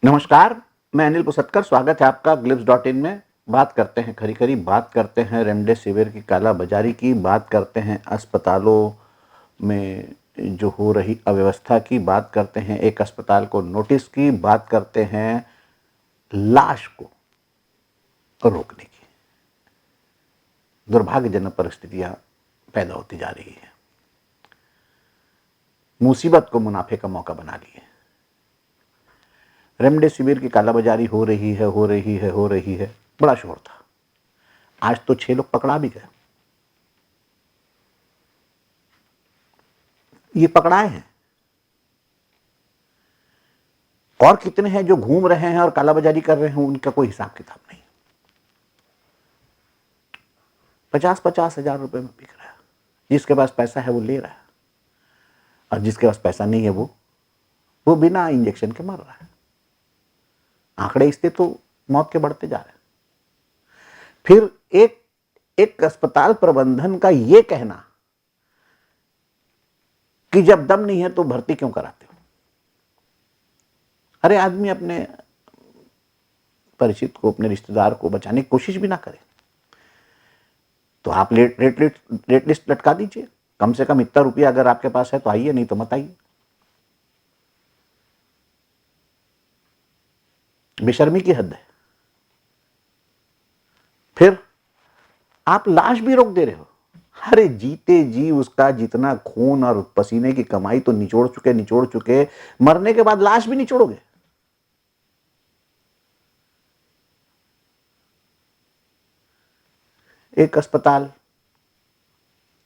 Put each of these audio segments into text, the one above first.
नमस्कार, मैं अनिल पुसतकर। स्वागत है आपका ग्लिप्स.in में। बात करते हैं खरी खरी, बात करते हैं रेमडेसिविर की कालाबाजारी की, बात करते हैं अस्पतालों में जो हो रही अव्यवस्था की, बात करते हैं एक अस्पताल को नोटिस की, बात करते हैं लाश को रोकने की। दुर्भाग्यजनक परिस्थितियां पैदा होती जा रही है। मुसीबत को मुनाफे का मौका बना लिए। रेमडेसिविर की कालाबाजारी हो रही है, हो रही है, हो रही है। बड़ा शोर था। आज तो 6 लोग पकड़ा भी गए। ये पकड़ाए हैं, और कितने हैं जो घूम रहे हैं और कालाबाजारी कर रहे हैं, उनका कोई हिसाब किताब नहीं। 50-50 हजार रुपए में बिक रहा है। जिसके पास पैसा है वो ले रहा है, और जिसके पास पैसा नहीं है वो बिना इंजेक्शन के मर रहा है। आंकड़े इससे तो मौत के बढ़ते जा रहे हैं। फिर एक अस्पताल प्रबंधन का ये कहना कि जब दम नहीं है तो भर्ती क्यों कराते हो। अरे आदमी अपने परिचित को, अपने रिश्तेदार को बचाने की कोशिश भी ना करे तो आप रेट लिस्ट लटका दीजिए। कम से कम इतना रुपया अगर आपके पास है तो आइए, नहीं तो मत आइए। बेशर्मी की हद है। फिर आप लाश भी रोक दे रहे हो। अरे जीते जी उसका जितना खून और पसीने की कमाई तो निचोड़ चुके, मरने के बाद लाश भी निचोड़ोगे। एक अस्पताल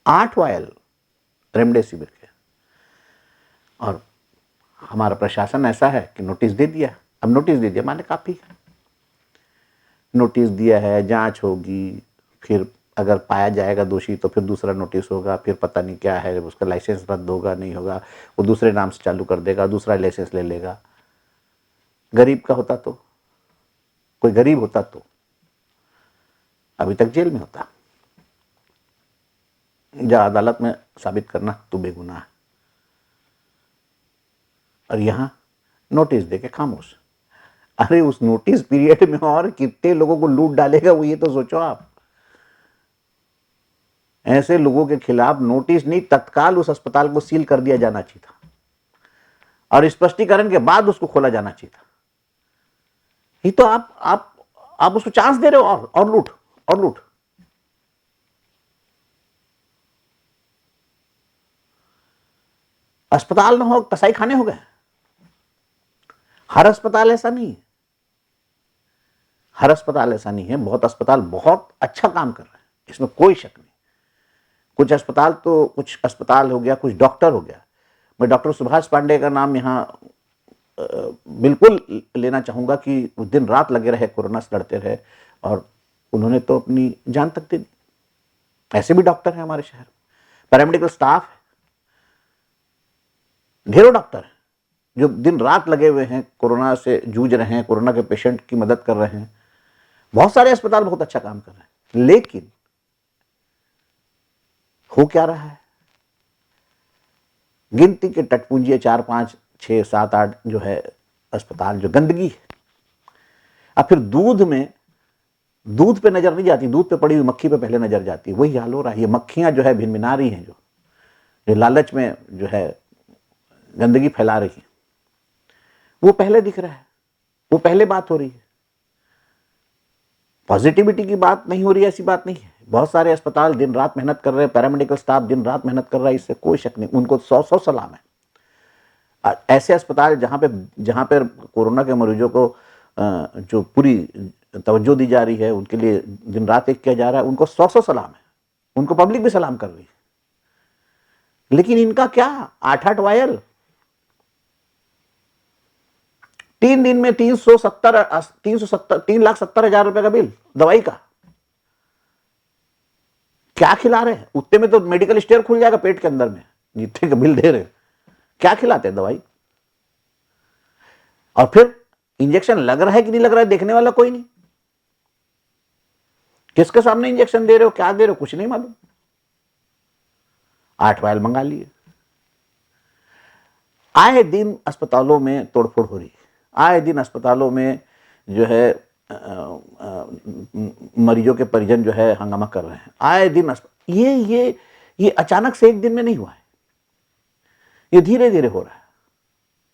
8 वायल रेमडेसिविर के, और हमारा प्रशासन ऐसा है कि नोटिस दे दिया। अब नोटिस दे दिया माने काफी है। नोटिस दिया है, जांच होगी, फिर अगर पाया जाएगा दोषी तो फिर दूसरा नोटिस होगा, फिर पता नहीं क्या है, उसका लाइसेंस रद्द होगा, नहीं होगा, वो दूसरे नाम से चालू कर देगा, दूसरा लाइसेंस ले लेगा। गरीब का होता तो, कोई गरीब होता तो अभी तक जेल में होता। जा अदालत में साबित करना तू बेगुनाह है, और यहां नोटिस देके खामोश। अरे उस नोटिस पीरियड में और कितने लोगों को लूट डालेगा वो, ये तो सोचो आप। ऐसे लोगों के खिलाफ नोटिस नहीं, तत्काल उस अस्पताल को सील कर दिया जाना चाहिए था, और स्पष्टीकरण के बाद उसको खोला जाना चाहिए था। ये तो आप उसको चांस दे रहे हो, और लूट, और लूट। अस्पताल ना हो, कसाई खाने हो गए। हर अस्पताल ऐसा नहीं है, हर अस्पताल ऐसा नहीं है। बहुत अस्पताल बहुत अच्छा काम कर रहे हैं, इसमें कोई शक नहीं। कुछ अस्पताल हो गया, कुछ डॉक्टर हो गया। मैं डॉक्टर सुभाष पांडे का नाम यहां बिल्कुल लेना चाहूंगा कि वो दिन रात लगे रहे, कोरोना से लड़ते रहे, और उन्होंने तो अपनी जान तक दे दी। ऐसे भी डॉक्टर हैं हमारे शहर में, पैरामेडिकल स्टाफ है, ढेरों डॉक्टर हैं जो दिन रात लगे हुए हैं, कोरोना से जूझ रहे हैं, कोरोना के पेशेंट की मदद कर रहे हैं। बहुत सारे अस्पताल बहुत अच्छा काम कर रहे हैं, लेकिन हो क्या रहा है, गिनती के टटपुंजिए 4, 5, 6, 7, 8 जो है अस्पताल, जो गंदगी है। अब फिर दूध पे नजर नहीं जाती, दूध पे पड़ी हुई मक्खी पे पहले नजर जाती है। वही हाल हो रहा है। ये मक्खियां जो है भिनभिना रही हैं, जो लालच में जो है गंदगी फैला रही है, वो पहले दिख रहा है, वो पहले बात हो रही है। पॉजिटिविटी की बात नहीं हो रही है, ऐसी बात नहीं है। बहुत सारे अस्पताल दिन रात मेहनत कर रहे हैं, पैरामेडिकल स्टाफ दिन रात मेहनत कर रहा है, इससे कोई शक नहीं, उनको 100 सलाम है। ऐसे अस्पताल जहां पर कोरोना के मरीजों को जो पूरी तवज्जो दी जा रही है, उनके लिए दिन रात एक किया जा रहा है, उनको 100 सलाम है, उनको पब्लिक भी सलाम कर रही है। लेकिन इनका क्या, 8-8 वायल, 3 दिन में 3,70,000 रुपए का बिल दवाई का। क्या खिला रहे हैं? उतने में तो मेडिकल स्टोर खुल जाएगा पेट के अंदर में, जितने का बिल दे रहे हैं। क्या खिलाते हैं दवाई? और फिर इंजेक्शन लग रहा है कि नहीं लग रहा है, देखने वाला कोई नहीं। किसके सामने इंजेक्शन दे रहे हो, क्या दे रहे हो, कुछ नहीं मालूम। 8 वायल मंगा लिए। आए दिन अस्पतालों में तोड़फोड़ हो रही है, आए दिन अस्पतालों में जो है मरीजों के परिजन जो है हंगामा कर रहे हैं, आए दिन ये अचानक से एक दिन में नहीं हुआ है, ये धीरे धीरे हो रहा है।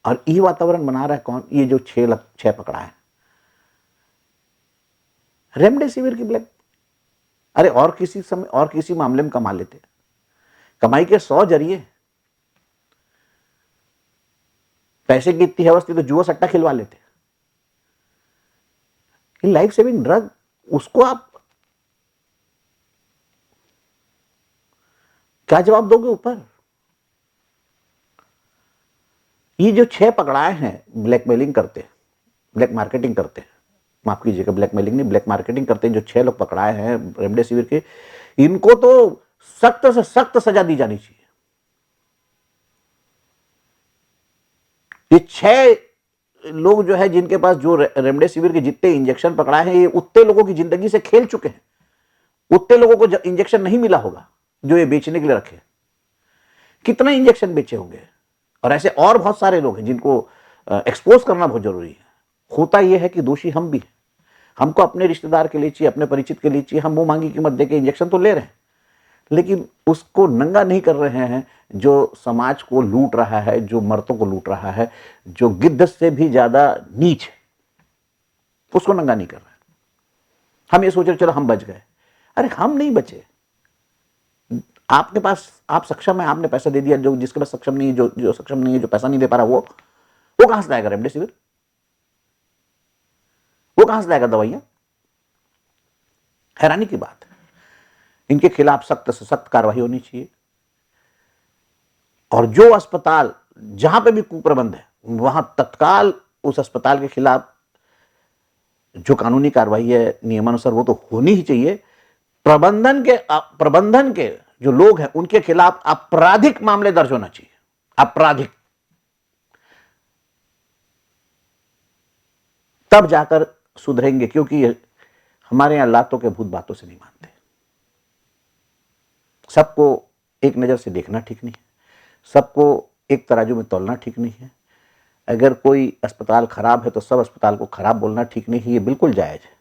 और ये वातावरण बना रहा है कौन? ये जो 6 पकड़ा है रेमडेसिविर की ब्लैक। अरे और किसी समय और किसी मामले में कमा लेते, कमाई के 100 जरिए। पैसे की इतनी हवस थी तो जुआ सट्टा खिलवा लेते। लाइफ सेविंग ड्रग, उसको आप क्या जवाब दोगे ऊपर? ये जो 6 पकड़ाए हैं ब्लैकमेलिंग करते, ब्लैक मार्केटिंग करते, माफ कीजिएगा ब्लैकमेलिंग नहीं, ब्लैक मार्केटिंग करते, जो 6 लोग पकड़ाए हैं रेमडेसिविर के, इनको तो सख्त से सख्त सजा दी जानी चाहिए। ये 6 लोग जो है जिनके पास जो रेमडेसिविर के जितने इंजेक्शन पकड़ाए हैं, ये उतने लोगों की जिंदगी से खेल चुके हैं। उतने लोगों को इंजेक्शन नहीं मिला होगा जो ये बेचने के लिए रखे। कितने इंजेक्शन बेचे होंगे? और ऐसे और बहुत सारे लोग हैं जिनको एक्सपोज करना बहुत जरूरी है। होता यह है कि दोषी हम भी हैं। हमको अपने रिश्तेदार के लिए चाहिए, अपने परिचित के लिए चाहिए, हम मुंह मांगी कीमत देके इंजेक्शन तो ले रहे हैं, लेकिन उसको नंगा नहीं कर रहे हैं जो समाज को लूट रहा है, जो मर्दों को लूट रहा है, जो गिद्ध से भी ज्यादा नीच है, उसको नंगा नहीं कर रहे। हम ये सोच रहे चलो हम बच गए। अरे हम नहीं बचे। आपके पास, आप सक्षम है, आपने पैसा दे दिया, जो जिसके पास सक्षम नहीं है, जो सक्षम नहीं है, जो पैसा नहीं दे पा रहा, वो कहां से लाएगा रेमडेसिविर? वो कहां से लाएगा दवाइयां? हैरानी की बात है। इनके खिलाफ सख्त से सख्त कार्रवाई होनी चाहिए। और जो अस्पताल जहां पे भी कुप्रबंध है, वहां तत्काल उस अस्पताल के खिलाफ जो कानूनी कार्रवाई है नियमानुसार वो तो होनी ही चाहिए। प्रबंधन के जो लोग हैं उनके खिलाफ आपराधिक मामले दर्ज होना चाहिए, आपराधिक। तब जाकर सुधरेंगे, क्योंकि हमारे यहां लातों के भूत बातों से नहीं मानते। सबको एक नजर से देखना ठीक नहीं है, सबको एक तराजू में तौलना ठीक नहीं है। अगर कोई अस्पताल खराब है तो सब अस्पताल को खराब बोलना ठीक नहीं है, ये बिल्कुल जायज है।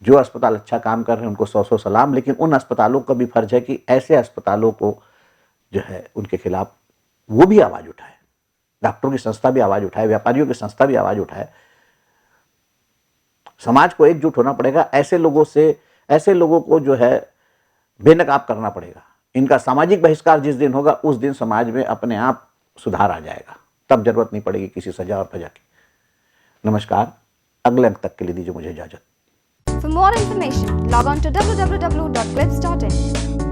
जो अस्पताल अच्छा काम कर रहे हैं उनको 100 सलाम, लेकिन उन अस्पतालों का भी फर्ज है कि ऐसे अस्पतालों को जो है उनके खिलाफ वो भी आवाज उठाए, डॉक्टरों की संस्था भी आवाज उठाए, व्यापारियों की संस्था भी आवाज उठाए। समाज को एकजुट होना पड़ेगा। ऐसे लोगों को जो है बेनकाब करना पड़ेगा। इनका सामाजिक बहिष्कार जिस दिन होगा उस दिन समाज में अपने आप सुधार आ जाएगा। तब जरूरत नहीं पड़ेगी किसी सजा और फजा की। नमस्कार, अगले अंक तक के लिए दीजिए मुझे इजाजत। For more information, log on to www.clips.in.